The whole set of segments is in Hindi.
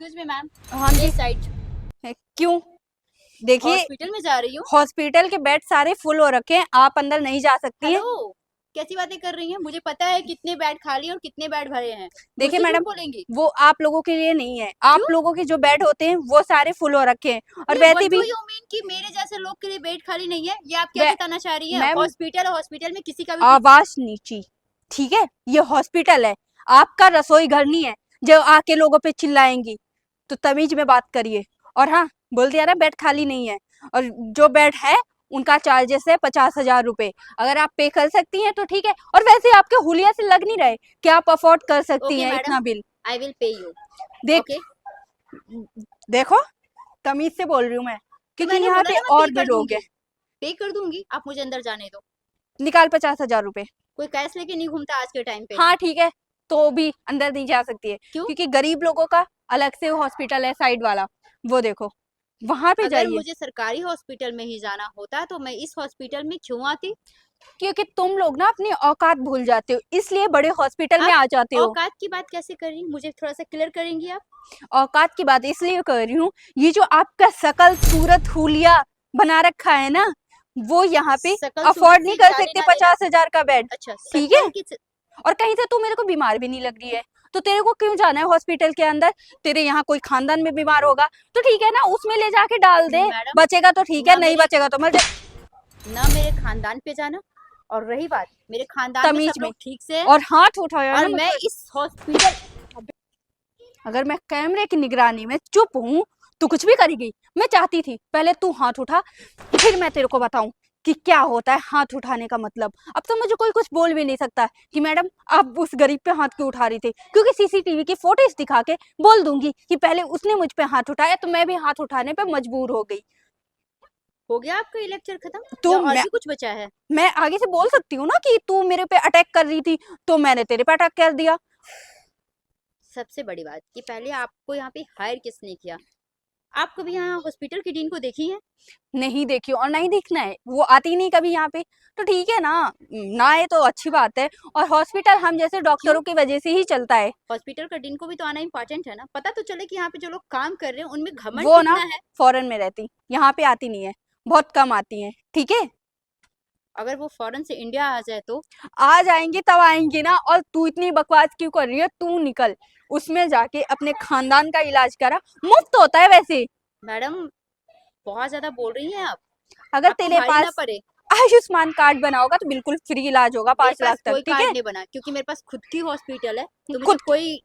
एक्सक्यूज मी मैम, हाँ जी। ये साइड क्यों? देखिए, हॉस्पिटल में जा रही हूँ। हॉस्पिटल के बेड सारे फुल हो रखे हैं, आप अंदर नहीं जा सकती हैं। हेलो, कैसी बातें कर रही हैं? मुझे पता है कितने बेड खाली और कितने बेड भरे हैं। देखिए मुझसे मैडम, झूठ बोलेंगी? वो आप लोगों के लिए नहीं है। आप क्यों? लोगों के जो बेड होते हैं वो सारे फुल हो रखे हैं और नहीं, वैसे व्हाट डू भी यू मीन कि मेरे जैसे लोग के लिए बेड खाली नहीं है? ये आप क्या वे, बताना चाह रही हैं? मैम हॉस्पिटल है, हॉस्पिटल में किसी का भी आवाज नीची, ठीक है? ये हॉस्पिटल है, आपका रसोई घर नहीं है जो आके लोगों पे चिल्लाएंगी। तो तमीज में बात करिए। और हाँ, बोल दिया ना बेड खाली नहीं है। और जो बेड है उनका चार्जेस है 50,000 रुपए। अगर आप पे कर सकती हैं तो ठीक है, और वैसे आपके हुलिया से लग नहीं रहे कि आप अफोर्ड कर सकती ओके हैं मैडम, इतना bill. I will pay you. देख, ओके, देखो, तमीज से बोल रही हूँ मैं, तो क्योंकि मैंने यहाँ बोला पे ना मैं पे और भी कर लोग हैं। दूंगी। पे कर दूंगी, आप मुझे अंदर जाने दो। निकाल 50,000 रुपए। कोई कैश लेके नहीं घूमता आज के टाइम पे। हाँ ठीक है, तो भी अंदर नहीं जा सकती है, क्यों? क्योंकि गरीब लोगों का अलग से हॉस्पिटल है साइड वाला, वो देखो, वहां पे अगर जाइए। मुझे सरकारी हॉस्पिटल में ही जाना होता तो मैं इस हॉस्पिटल में क्यों आती? क्योंकि तुम लोग ना अपनी औकात भूल जाते हो, इसलिए बड़े हॉस्पिटल में आप आ जाते हो। औकात की बात कैसे कर रही हैं? मुझे थोड़ा सा क्लियर करेंगी आप? औकात की बात इसलिए कर रही हूँ, ये जो आपका शकल सूरत हुलिया बना रखा है ना, वो यहाँ पे शकल सूरत अफोर्ड नहीं से कर जाने सकते ना देना। 50,000 का बेड। अच्छा, ठीक है, शकल की और कहीं से तू मेरे को बीमार भी नहीं लग रही है, तो तेरे को क्यों जाना है हॉस्पिटल के अंदर? तेरे यहाँ कोई खानदान में बीमार होगा तो ठीक है ना, उसमें ले जाके डाल दे। मैडम, बचेगा तो ठीक है, ना नहीं मेरे बचेगा तो मर जाए। ना मेरे खानदान पे जाना। और रही बात, मेरे खानदान में सब तमीज में। लोग ठीक से हैं। और हाथ उठाया है और ना मुझ मैं पर। इस हॉस्पिटल अगर मैं कैमरे की निगरानी में चुप हूँ तो कुछ भी करेगी। मैं चाहती थी पहले तू हाथ उठा, फिर मैं तेरे को बताऊं कि क्या होता है हाथ उठाने का मतलब। अब तो मुझे कोई कुछ बोल भी नहीं सकता कि मैडम आप उस गरीब पे हाथ क्यों उठा रही थी, क्योंकि सीसीटीवी की फुटेज दिखा के बोल दूंगी कि पहले उसने मुझ पे हाथ उठाया तो मैं भी हाथ उठाने पे मजबूर हो गई। हो गया आपका ये लेक्चर खत्म तो या और भी कुछ बचा है? मैं आगे से बोल सकती हूँ ना कि तू मेरे पे अटैक कर रही थी, तो मैंने तेरे पे अटैक कर दिया। सबसे बड़ी बात कि पहले आपको यहाँ पे हायर किसने किया? आप कभी यहाँ हॉस्पिटल की डीन को देखी है? नहीं देखी और नहीं दिखना है, वो आती नहीं कभी यहाँ पे, तो ठीक है ना, ना आए तो अच्छी बात है। और हॉस्पिटल हम जैसे क्यों? डॉक्टरों की वजह से ही चलता है। हॉस्पिटल का डीन को भी तो आना इम्पोर्टेंट है ना, पता तो चले कि यहाँ पे जो लोग काम कर रहे हैं उनमें घमंड वो ना कितना है। फॉरेन में रहती, यहाँ पे आती नहीं है, बहुत कम आती है, ठीक है? अगर वो फॉरेन से इंडिया आ जाए तो? आ जाएंगी तब आएंगी ना, और तू इतनी बकवास क्यों कर रही है? तू निकल, उसमें जाके अपने खानदान का इलाज करा, मुफ्त होता है वैसे। मैडम, बहुत ज्यादा बोल रही हैं आप। अगर आपको तेरे भारी ना पास पड़े। आयुष्मान कार्ड बना होगा तो बिल्कुल फ्री इलाज होगा मेरे 5 लाख पास तक, कोई ठीक कार्ड है? नहीं बना क्योंकि मेरे पास खुद की हॉस्पिटल है, तो मुझे खुद कोई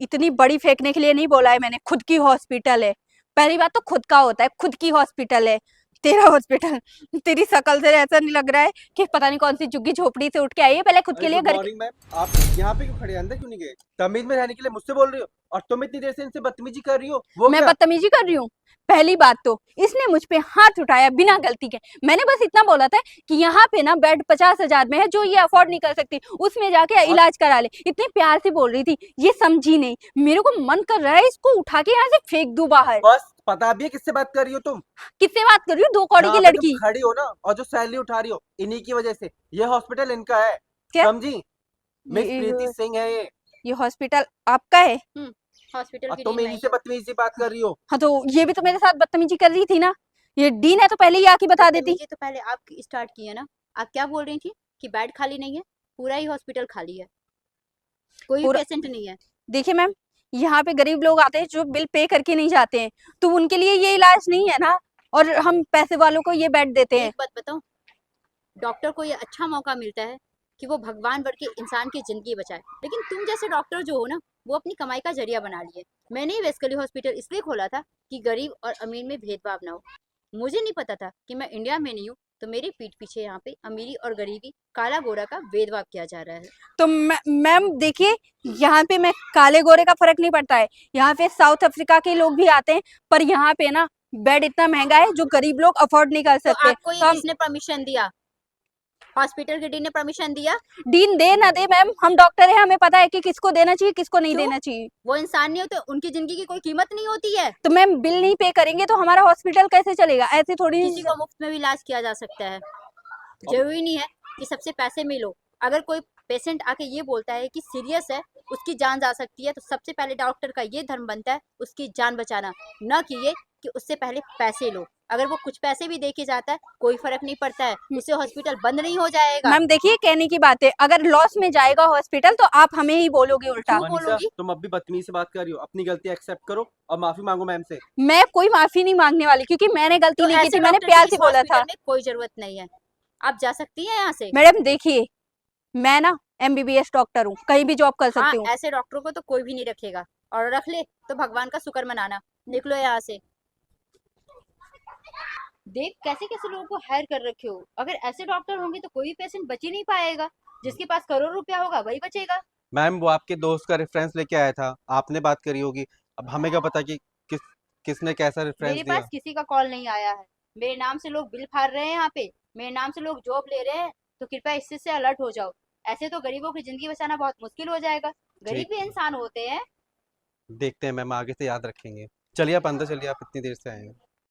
इतनी बड़ी फेंकने के लिए नहीं बोला है मैंने, खुद की हॉस्पिटल है। पहली बात तो खुद का होता है, खुद की हॉस्पिटल है। तेरा हॉस्पिटल, तेरी शक्ल से ऐसा नहीं लग रहा है कि पता नहीं कौन सी झुग्गी झोपड़ी से उठ के आई है। पहले खुद अरे के लिए गुड घर मॉर्निंग मैम, आप यहाँ पे क्यों खड़े हैं? अंदर क्यों नहीं गए? तमीज में रहने के लिए मुझसे बोल रही हो और तुम इतनी देर से इनसे बदतमीजी कर रही हो, वो मैं क्या? बदतमीजी कर रही हूँ? पहली बात तो इसने मुझ पे हाथ उठाया बिना गलती के। मैंने बस इतना बोला था कि यहाँ पे ना बेड 50,000 में है, जो ये अफोर्ड नहीं कर सकती उसमें जाके और इलाज करा ले। इतनी प्यार से बोल रही थी, ये समझी नहीं। मेरे को मन कर रहा है इसको उठा के यहाँ से फेंक दूं बाहर। बस पता भी है किससे बात कर रही हो तुम? किससे बात कर रही हूँ? 2 कौड़ी की यहाँ पे तुम लड़की। खड़ी हो ना, और जो सैलरी उठा रही हो इन्हीं की वजह से। ये हॉस्पिटल इनका है, क्या? समझी? मिस प्रीति ये सिंह है ये, ये हॉस्पिटल आपका है? हॉस्पिटल और की तुम डीन मैं इन्हीं ही से हूँ। बदतमीजी से बात कर रही हो। हाँ, तो ये भी तो मेरे साथ बदतमीजी कर रही थी ना। ये डीन है तो पहले ही आके बता देती। बदतमीजी तो पहले आप स्टार्ट किए ना। आप क्या बोल रही थी कि बेड खाली नहीं है? पूरा ही हॉस्पिटल खाली है, कोई पूरा पेशेंट नहीं है। देखिए मैम, यहाँ पे गरीब लोग आते हैं जो बिल पे करके नहीं जाते हैं, तो उनके लिए ये इलाज नहीं है ना, और हम पैसे वालों को ये बेड देते हैं। एक बात बताऊं, डॉक्टर को ये अच्छा मौका मिलता है कि वो भगवान बन के इंसान की जिंदगी बचाए, लेकिन तुम जैसे डॉक्टर जो हो ना, वो अपनी कमाई का जरिया बना लिए। मैंने ही वेस्कली हॉस्पिटल इसलिए खोला था कि गरीब और अमीर में भेदभाव ना हो। मुझे नहीं पता था कि मैं इंडिया में नहीं हूँ, तो मेरी पीठ पीछे यहाँ पे अमीरी और गरीबी, काला गोरा का भेदभाव किया जा रहा है। तो मैम देखिए, यहाँ पे मैं काले गोरे का फर्क नहीं पड़ता है। यहाँ पे साउथ अफ्रीका के लोग भी आते हैं, पर यहाँ पे ना बेड इतना महंगा है जो गरीब लोग अफोर्ड नहीं कर तो सकते। आपको ये तो हम किसने परमिशन दिया? हॉस्पिटल के डीन ने परमिशन दिया? डीन दे ना दे मैम, हम डॉक्टर हैं, हमें पता है कि किसको देना चाहिए किसको नहीं क्यों? देना चाहिए। वो इंसान नहीं होते, उनकी जिंदगी की कोई कीमत नहीं होती है? तो मैम बिल नहीं पे करेंगे तो हमारा हॉस्पिटल कैसे चलेगा? ऐसे थोड़ी। किसी को मुफ्त में भी इलाज किया जा सकता है, जरूरी नहीं है कि सबसे पैसे मिलो। अगर कोई पेशेंट आके ये बोलता है कि सीरियस है, उसकी जान जा सकती है, तो सबसे पहले डॉक्टर का ये धर्म बनता है उसकी जान बचाना, न कि ये कि उससे पहले पैसे लो। अगर वो कुछ पैसे भी दे के जाता है कोई फर्क नहीं पड़ता है, उससे हॉस्पिटल बंद नहीं हो जाएगा। मैम देखिए, कहने की बात है, अगर लॉस में जाएगा हॉस्पिटल तो आप हमें ही बोलोगे उल्टा। क्यों मनीषा, बोलोगी? तुम अब भी बदतमीजी से बात कर रही हो। अपनी गलती एक्सेप्ट करो और माफी मांगो मैम से। मैं कोई माफी नहीं मांगने वाली, क्योंकि मैंने गलती तो नहीं की ऐसे थी, मैंने डॉक्टर प्यार की से इस बोला था। हॉस्पिटल में कोई जरूरत नहीं है, आप जा सकती हैं यहाँ से। मैडम देखिए, मैं ना MBBS डॉक्टर हूँ, कहीं भी जॉब कर हाँ, सकती हूँ। ऐसे डॉक्टरों को तो कोई भी नहीं रखेगा, और रख ले तो भगवान का शुक्र मनाना। निकलो यहाँ से। देख कैसे कैसे लोगों को हायर कर रखे हो। अगर ऐसे डॉक्टर होंगे तो कोई भी पेशेंट बच ही नहीं पाएगा। जिसके पास करोड़ रुपया होगा वही बचेगा। मैम वो आपके दोस्त का रेफरेंस लेके आया था, आपने बात करी होगी। अब हमें क्या पता कि किस किसने कैसा रेफरेंस मेरे दिया। पास किसी का कॉल नहीं आया है। मेरे नाम से लोग बिल फाड़ रहे हैं यहाँ पे, मेरे नाम से लोग जॉब ले रहे हैं, तो कृपया इससे से अलर्ट हो जाओ। ऐसे तो गरीबों की जिंदगी बचाना बहुत मुश्किल हो जाएगा। गरीब ठीक, भी इंसान होते हैं। देखते हैं मैम, आगे से याद रखेंगे। चलिए आप अंदर चलिए, आप इतनी देर से आए हैं।